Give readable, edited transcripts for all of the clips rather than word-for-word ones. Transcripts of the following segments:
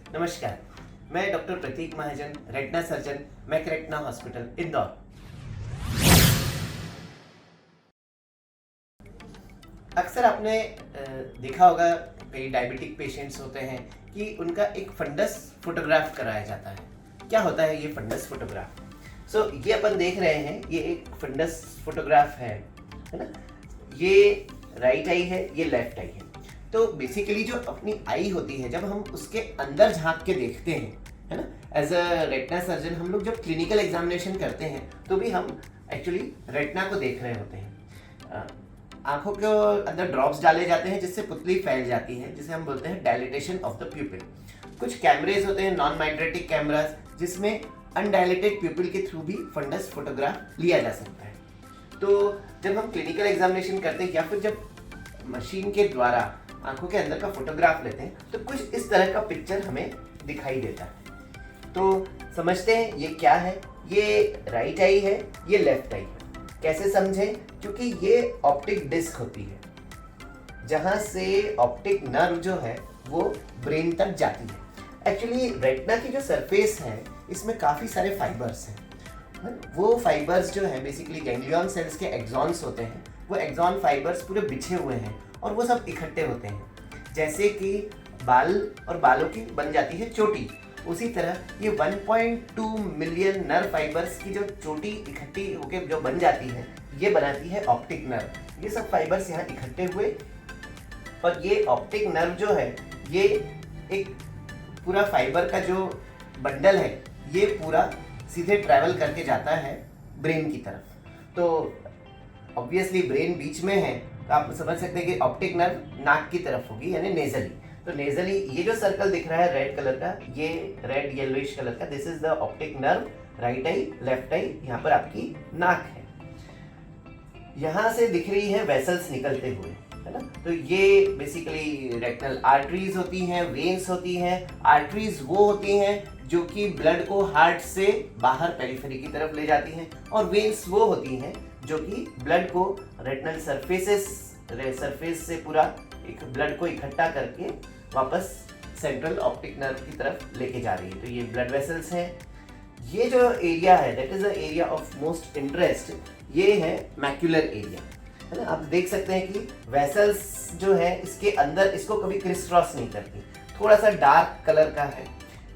नमस्कार, मैं doctor Prateek Mahajan, retina surgeon, Mac retina hospital, Indore. अक्सर आपने देखा होगा, कई डायबिटिक पेशेंट्स होते हैं कि उनका एक फंडस फोटोग्राफ कराया जाता है। क्या होता है ये फंडस फोटोग्राफ? ये अपन देख रहे हैं, ये एक फंडस फोटोग्राफ है ना? ये राइट आई है, ये लेफ्ट आई है। तो बेसिकली जो अपनी आई होती है, जब हम उसके अंदर झांक के देखते हैं, है ना, एज अ रेटिना सर्जन हम लोग जब क्लिनिकल एग्जामिनेशन करते हैं तो भी हम एक्चुअली रेटिना को देख रहे होते हैं। आंखों के अंदर ड्रॉप्स डाले जाते हैं जिससे पुतली फैल जाती है, जिसे हम बोलते हैं डायलिटेशन ऑफ द प्यूपिल। कुछ कैमरेज होते हैं, नॉन माइग्रेटिक कैमरास, जिसमें अनडायलेटेड प्यूपिल के थ्रू भी फंडस फोटोग्राफ लिया जा सकता है। तो जब हम क्लिनिकल एग्जामिनेशन करते हैं या फिर जब मशीन के द्वारा आंखों के अंदर का फोटोग्राफ लेते हैं तो कुछ इस तरह का पिक्चर हमें दिखाई देता है। तो समझते हैं ये क्या है। ये राइट आई है, ये लेफ्ट आई है। कैसे समझें? क्योंकि ये ऑप्टिक डिस्क होती है जहां से ऑप्टिक नर्व जो है वो ब्रेन तक जाती है। एक्चुअली रेटिना की जो सरफेस है इसमें काफ़ी सारे फाइबर्स हैं। वो फाइबर्स जो है बेसिकली गैंग्लियन सेल्स के एक्सॉन्स होते हैं। वो एक्सॉन फाइबर्स पूरे बिछे हुए हैं और वो सब इकट्ठे होते हैं। जैसे कि बाल और बालों की बन जाती है चोटी, उसी तरह ये 1.2 मिलियन नर्व फाइबर्स की जो चोटी इकट्ठी होकर जो बन जाती है, ये बनाती है ऑप्टिक नर्व। ये सब फाइबर्स यहाँ इकट्ठे हुए और ये ऑप्टिक नर्व जो है ये एक पूरा फाइबर का जो बंडल है ये पूरा सीधे ट्रैवल करके जाता है ब्रेन की तरफ। तो ऑब्वियसली ब्रेन बीच में है, तो आप समझ सकते हैं कि ऑप्टिक नर्व नाक की तरफ होगी, यानी नेजली। तो नेजली ये जो सर्कल दिख रहा है रेड कलर का, ये रेड येलोइश कलर का, this is the optic nerve. Right eye, left eye, यहाँ पर आपकी नाक है। यहाँ से दिख रही है वेसल्स निकलते हुए, है ना? तो ये बेसिकली रेटिनल आर्टरीज होती हैं, वेन्स होती हैं। आर्टरीज वो होती हैं जो कि ब्लड को हार्ट से बाहर पेरिफेरी की तरफ ले जाती हैं, और वेन्स वो होती हैं जो कि ब्लड को रेटिनल सरफेस से पूरा एक ब्लड को इकट्ठा करके वापस सेंट्रल ऑप्टिक नर्व की तरफ लेके जा रही है। तो ये ब्लड वेसल्स हैं। ये जो एरिया है that is the area of most interest, ये है मैक्यूलर एरिया, है ना? आप देख सकते हैं कि वेसल्स जो है इसके अंदर इसको कभी क्रिस क्रॉस नहीं करती, थोड़ा सा डार्क कलर का है।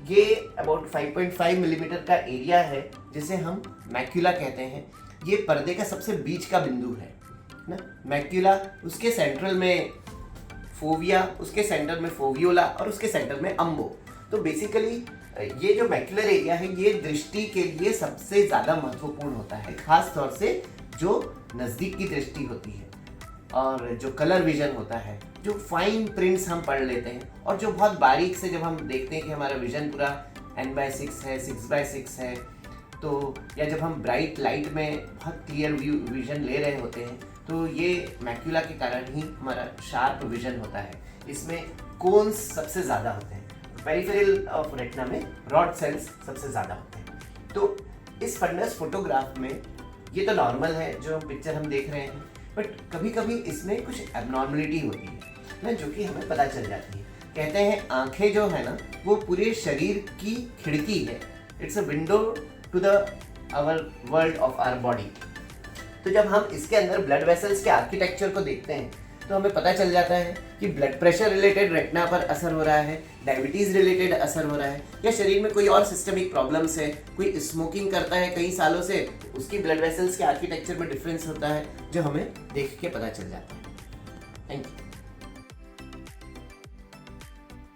ये अबाउट 5.5 मिलीमीटर का एरिया है जिसे हम मैक्यूला कहते हैं। ये पर्दे का सबसे बीच का बिंदु है ना, मैक्यूला। उसके सेंट्रल में फोविया, उसके सेंटर में फोवियोला और उसके सेंटर में अम्बो। तो बेसिकली ये जो मैक्यूलर एरिया है ये दृष्टि के लिए सबसे ज़्यादा महत्वपूर्ण होता है, खास तौर से जो नज़दीक की दृष्टि होती है और जो कलर विजन होता है, जो फाइन प्रिंट्स हम पढ़ लेते हैं और जो बहुत बारीक से जब हम देखते हैं कि हमारा विजन पूरा n/6 है, 6/6 है, तो या जब हम ब्राइट लाइट में बहुत क्लियर विजन ले रहे होते हैं, तो ये मैक्यूला के कारण ही हमारा शार्प विजन होता है। इसमें कोन्स सबसे ज़्यादा होते हैं। पेरिफेरल ऑफ रेटिना में रॉड सेल्स सबसे ज़्यादा होते हैं। तो इस फंडस फोटोग्राफ में ये तो नॉर्मल है जो पिक्चर हम देख रहे हैं, बट कभी कभी इसमें कुछ एबनॉर्मलिटी होती है ना, जो कि हमें पता चल जाती है। कहते हैं आंखें जो है ना वो पूरे शरीर की खिड़की है। It's a window to the our world of our body. तो जब हम इसके अंदर ब्लड वेसल्स के आर्किटेक्चर को देखते हैं तो हमें पता चल जाता है कि ब्लड प्रेशर रिलेटेड रेटिना पर असर हो रहा है, डायबिटीज़ रिलेटेड असर हो रहा है, या शरीर में कोई और सिस्टमिक प्रॉब्लम्स है, कोई स्मोकिंग करता है कई सालों से, तो उसकी ब्लड वेसल्स के आर्किटेक्चर में डिफरेंस होता है जो हमें देख के पता चल जाता है। Thank you.